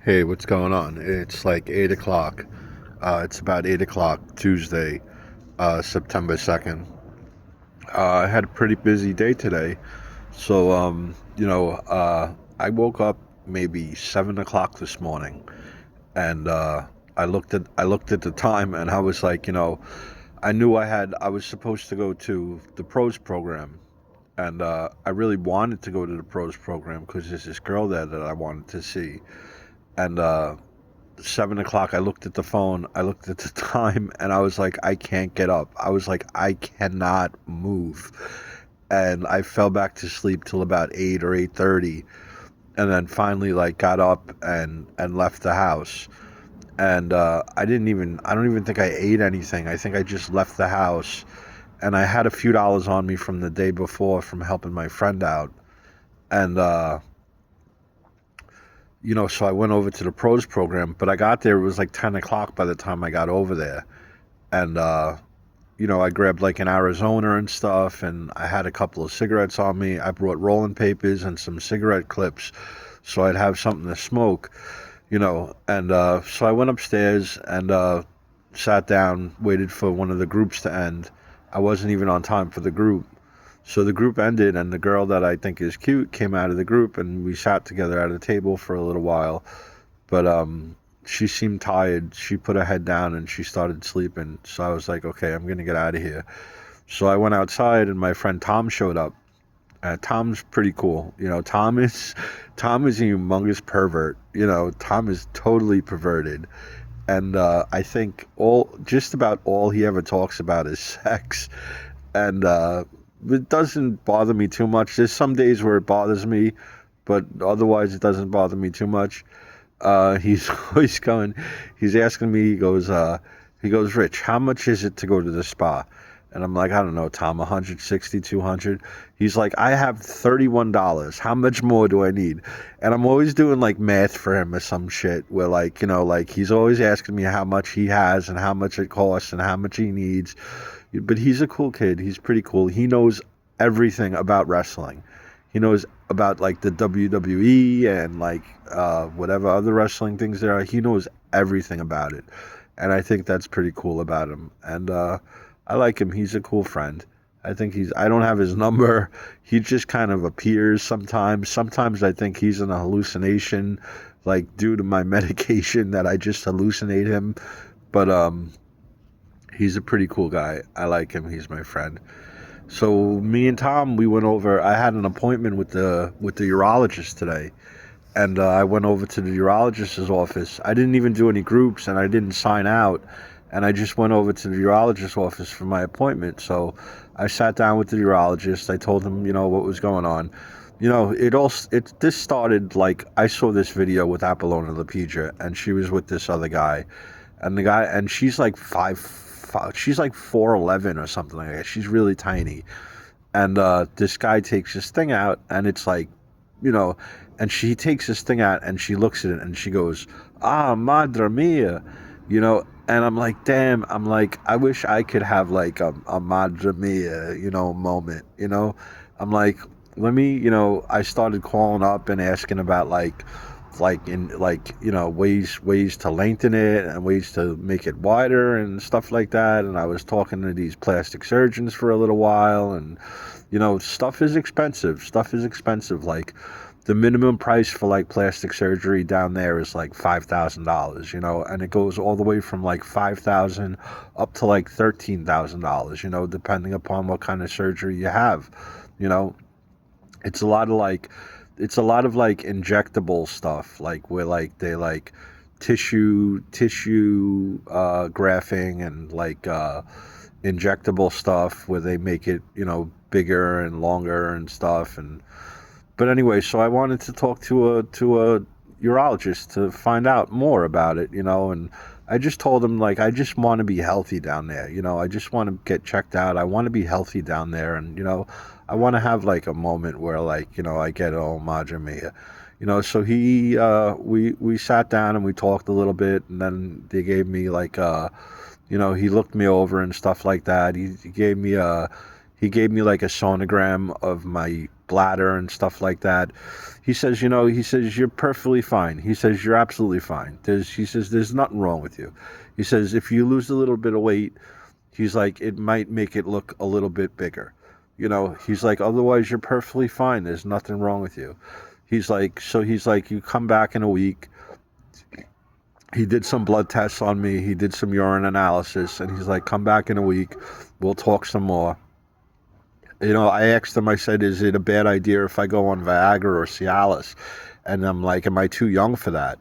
Hey, what's going on? It's like 8 o'clock. It's about 8 o'clock Tuesday, September 2nd. I had a pretty busy day today. So, I woke up maybe 7 o'clock this morning and I looked at the time and I was like, I was supposed to go to the pros program. And I really wanted to go to the pros program because there's this girl there that I wanted to see. And 7 o'clock, I looked at the phone, I looked at the time, and I was like, I can't get up. I was like, I cannot move. And I fell back to sleep till about 8 or 8:30, and then finally like got up and left the house. And I don't even think I ate anything. I think I just left the house, and I had a few dollars on me from the day before from helping my friend out. And so I went over to the pros program, but I got there, it was like 10 o'clock by the time I got over there. And, I grabbed like an Arizona and stuff, and I had a couple of cigarettes on me. I brought rolling papers and some cigarette clips so I'd have something to smoke, And so I went upstairs and sat down, waited for one of the groups to end. I wasn't even on time for the group. So the group ended, and the girl that I think is cute came out of the group, and we sat together at a table for a little while. But she seemed tired. She put her head down and she started sleeping. So I was like, okay, I'm gonna get out of here. So I went outside, and my friend Tom showed up. Tom's pretty cool. Tom is a humongous pervert. Tom is totally perverted, and I think all just about all he ever talks about is sex, and it doesn't bother me too much. There's some days where it bothers me, but otherwise it doesn't bother me too much. He's always going. He's asking me. He goes, Rich, how much is it to go to the spa? And I'm like, I don't know, Tom, 160, 200. He's like, I have $31. How much more do I need? And I'm always doing like math for him or some shit where like, like he's always asking me how much he has and how much it costs and how much he needs. But he's a cool kid. He's pretty cool. He knows everything about wrestling. He knows about like the WWE and like whatever other wrestling things there are. He knows everything about it, and I think that's pretty cool about him. And I like him. He's a cool friend. I think he's. I don't have his number. He just kind of appears sometimes. Sometimes I think he's in a hallucination, like due to my medication that I just hallucinate him. But he's a pretty cool guy. I like him. He's my friend. So me and Tom, we went over. I had an appointment with the urologist today, and I went over to the urologist's office. I didn't even do any groups, and I didn't sign out, and I just went over to the urologist's office for my appointment. So I sat down with the urologist. I told him, what was going on. This started like I saw this video with Apollona LaPedra, and she was with this other guy, and she's like she's like 4'11" or something like that. She's really tiny, and this guy takes his thing out, and it's like, you know, and she takes his thing out, and she looks at it, and she goes, "Ah, madre mia," and I'm like, damn. I'm like, I wish I could have like a madre mia, moment. I'm like, let me, I started calling up and asking about ways to lengthen it and ways to make it wider and stuff like that. And I was talking to these plastic surgeons for a little while, and stuff is expensive. Like the minimum price for like plastic surgery down there is like $5,000, and it goes all the way from like 5,000 up to like $13,000, depending upon what kind of surgery you have. you know it's a lot of like injectable stuff, like where like they like tissue graphing, and like injectable stuff where they make it bigger and longer and stuff. And but anyway, so I wanted to talk to a urologist to find out more about it, and I just told him, like, I just want to be healthy down there. I just want to get checked out. I want to be healthy down there, and I want to have like a moment where, like, I get all madre mia. So we sat down and we talked a little bit, and then they gave me like he looked me over and stuff like that. He gave me He gave me like a sonogram of my bladder and stuff like that. He says, he says, you're perfectly fine. He says, you're absolutely fine. He says, there's nothing wrong with you. He says, if you lose a little bit of weight, he's like, it might make it look a little bit bigger. He's like, otherwise you're perfectly fine. There's nothing wrong with you. He's like, you come back in a week. He did some blood tests on me. He did some urine analysis, and he's like, come back in a week. We'll talk some more. I asked him, I said, is it a bad idea if I go on Viagra or Cialis? And I'm like, am I too young for that?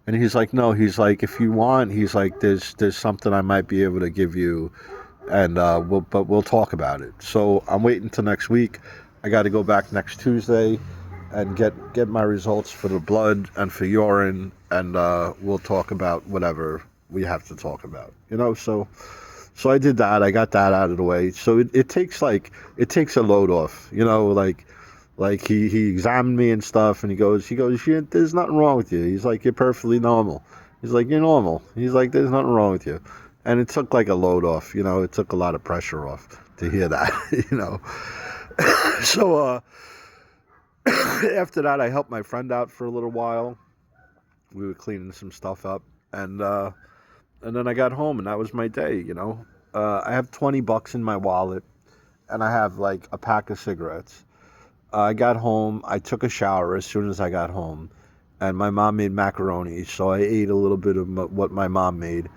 And he's like, no. He's like, if you want, he's like, there's something I might be able to give you, and we'll talk about it. So I'm waiting till next week. I got to go back next Tuesday and get my results for the blood and for urine, and we'll talk about whatever we have to talk about. So I did that. I got that out of the way. So it takes a load off. Like he examined me and stuff, and he goes, there's nothing wrong with you. He's like, you're perfectly normal. He's like, you're normal. He's like, there's nothing wrong with you. And it took like a load off. It took a lot of pressure off to hear that. So after that, I helped my friend out for a little while. We were cleaning some stuff up, and then I got home, and that was my day. I have $20 in my wallet, and I have like a pack of cigarettes. I got home. I took a shower as soon as I got home, and my mom made macaroni, so I ate a little bit of what my mom made,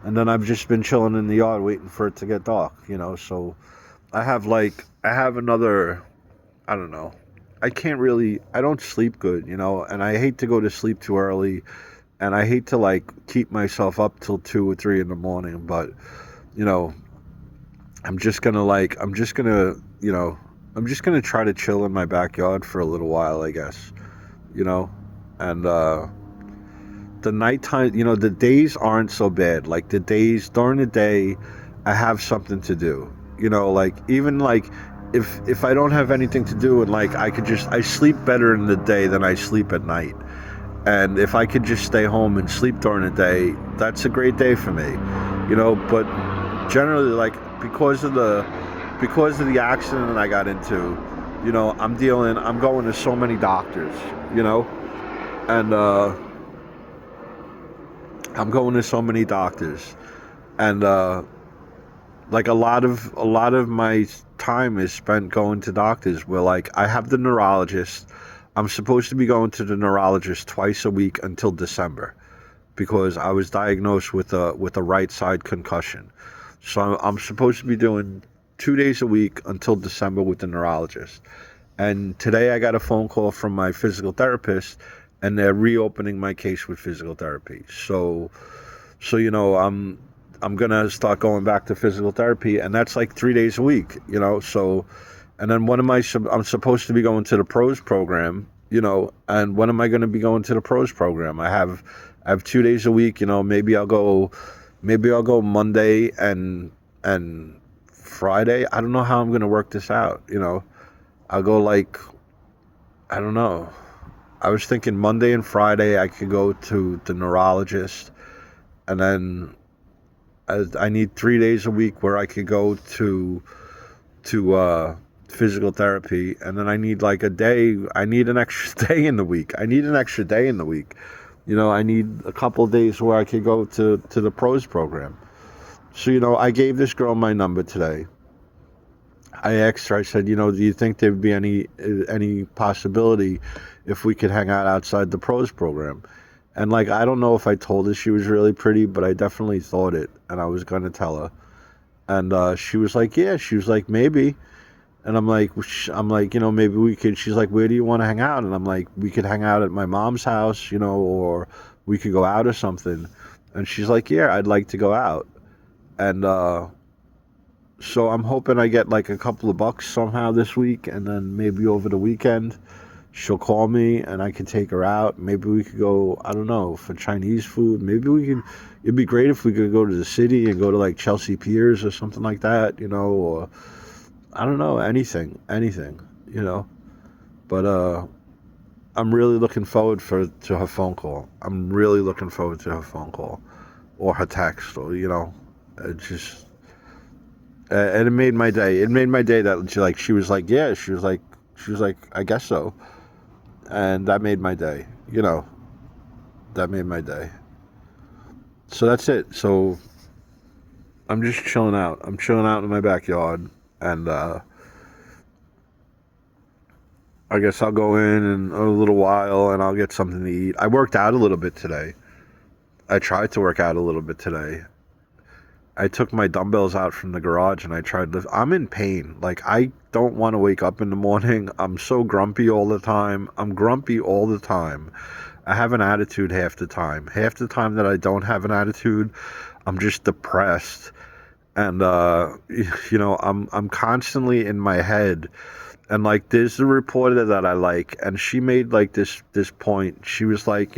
and then I've just been chilling in the yard waiting for it to get dark. So I have another, I don't know. I don't sleep good, and I hate to go to sleep too early, and I hate to like keep myself up till 2 or 3 in the morning, but I'm just gonna try to chill in my backyard for a little while, I guess, and the nighttime, the days aren't so bad. Like the days during the day, I have something to do, like even like if I don't have anything to do, and like I sleep better in the day than I sleep at night. And if I could just stay home and sleep during the day, that's a great day for me, but generally, like, because of the accident I got into, I'm going to so many doctors, and I'm going to so many doctors, and like a lot of my time is spent going to doctors where like I have the neurologist. I'm supposed to be going to the neurologist twice a week until December, because I was diagnosed with a right side concussion. So I'm supposed to be doing 2 days a week until December with the neurologist. And today I got a phone call from my physical therapist, and they're reopening my case with physical therapy. So I'm gonna start going back to physical therapy, and that's like 3 days a week. So, and then I'm supposed to be going to the pros program. And when am I going to be going to the pros program? I have 2 days a week. Maybe I'll go Monday and Friday. I don't know how I'm going to work this out. I'll go like, I don't know. I was thinking Monday and Friday I could go to the neurologist, and then I need 3 days a week where I could go to physical therapy, and then I need like a day. I need an extra day in the week. I need a couple of days where I could go to the pros program. So I gave this girl my number today. I asked her, I said, do you think there would be any possibility if we could hang out outside the pros program? And like, I don't know if I told her she was really pretty, but I definitely thought it, and I was going to tell her. And she was like, yeah. She was like, maybe. And I'm like, maybe we could. She's like, where do you want to hang out? And I'm like, we could hang out at my mom's house, or we could go out or something. And she's like, yeah, I'd like to go out. And so I'm hoping I get like a couple of bucks somehow this week, and then maybe over the weekend she'll call me and I can take her out. Maybe we could go, I don't know, for Chinese food. It'd be great if we could go to the city and go to like Chelsea Piers or something like that, or I don't know, anything, But I'm really looking forward to her phone call. I'm really looking forward to her phone call or her text, or, And it made my day. It made my day that she was like, yeah, she was like, I guess so, and that made my day. That made my day. So that's it. So I'm just chilling out. I'm chilling out in my backyard, and I guess I'll go in a little while, and I'll get something to eat. I worked out a little bit today. I tried to work out a little bit today. I took my dumbbells out from the garage and I tried to. I'm in pain. Like, I don't want to wake up in the morning. I'm so grumpy all the time. I'm grumpy all the time. I have an attitude half the time. Half the time that I don't have an attitude, I'm just depressed. And I'm constantly in my head. And like, there's a reporter that I like, and she made like this point. She was like,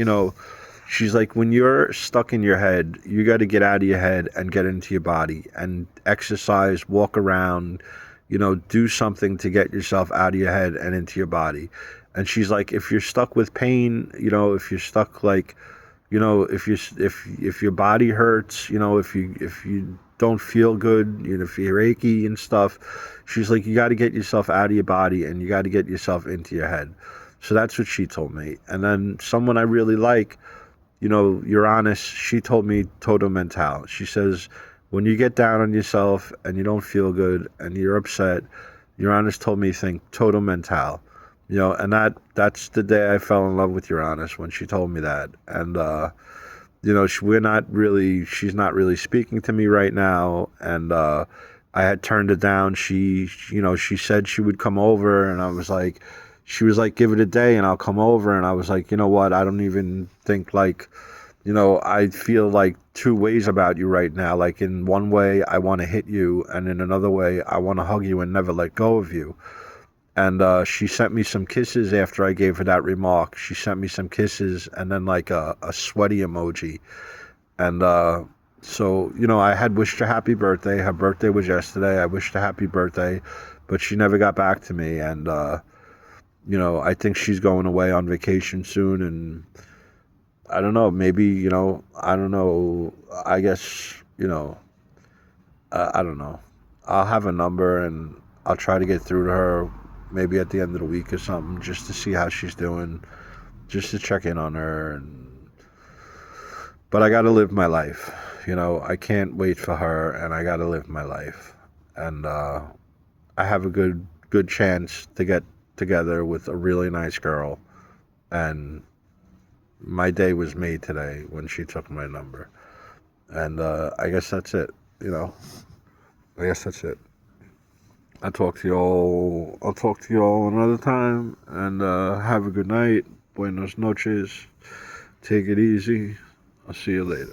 she's like, when you're stuck in your head, you got to get out of your head and get into your body and exercise, walk around, do something to get yourself out of your head and into your body. And she's like, if you're stuck with pain, if you're stuck, like, if your body hurts, if you don't feel good, if you're achy and stuff, she's like, you got to get yourself out of your body and you got to get yourself into your head. So that's what she told me. And then someone I really like, you're honest. She told me Toto Mental. She says, when you get down on yourself and you don't feel good and you're upset, your honest told me think Toto Mental. And that's the day I fell in love with your honest, when she told me that. And she's not really speaking to me right now, and I had turned it down. She said she would come over, and she was like, give it a day and I'll come over. And I was like, you know what? I don't even think, like, I feel like two ways about you right now. Like, in one way, I want to hit you, and in another way, I want to hug you and never let go of you. And she sent me some kisses after I gave her that remark. She sent me some kisses and then like a sweaty emoji. And so, I had wished her happy birthday. Her birthday was yesterday. I wished her happy birthday, but she never got back to me. And, I think she's going away on vacation soon. And I don't know, maybe, I don't know. I guess, I don't know. I'll have a number and I'll try to get through to her maybe at the end of the week or something, just to see how she's doing, just to check in on her. But I got to live my life. I can't wait for her, and I got to live my life. And I have a good chance to get together with a really nice girl. And my day was made today when she took my number. And I guess that's it. I guess that's it. I'll talk to y'all another time, and have a good night. Buenas noches. Take it easy. I'll see you later.